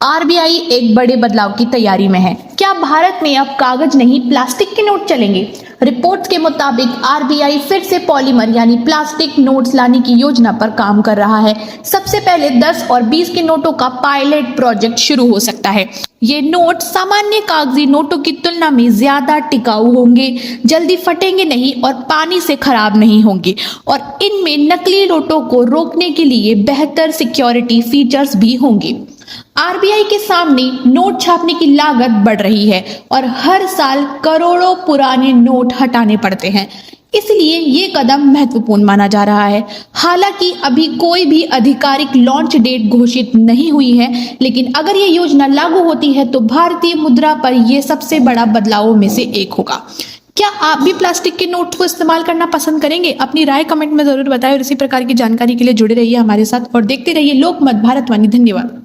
RBI एक बड़े बदलाव की तैयारी में है। क्या भारत में अब कागज नहीं प्लास्टिक के नोट चलेंगे? रिपोर्ट्स के मुताबिक आरबीआई फिर से पॉलीमर यानी प्लास्टिक नोट्स लाने की योजना पर काम कर रहा है। सबसे पहले 10 और 20 के नोटों का पायलट प्रोजेक्ट शुरू हो सकता है। ये नोट सामान्य कागजी नोटों की तुलना में ज्यादा टिकाऊ होंगे, जल्दी फटेंगे नहीं और पानी से खराब नहीं होंगे, और इनमें नकली नोटों को रोकने के लिए बेहतर सिक्योरिटी फीचर्स भी होंगे। आरबीआई के सामने नोट छापने की लागत बढ़ रही है और हर साल करोड़ों पुराने नोट हटाने पड़ते हैं, इसलिए ये कदम महत्वपूर्ण माना जा रहा है। हालांकि अभी कोई भी आधिकारिक लॉन्च डेट घोषित नहीं हुई है, लेकिन अगर ये योजना लागू होती है तो भारतीय मुद्रा पर यह सबसे बड़ा बदलावों में से एक होगा। क्या आप भी प्लास्टिक के नोट को इस्तेमाल करना पसंद करेंगे? अपनी राय कमेंट में जरूर बताएं और इसी प्रकार की जानकारी के लिए जुड़े रहिए हमारे साथ और देखते रहिए लोकमत भारतवाणी। धन्यवाद।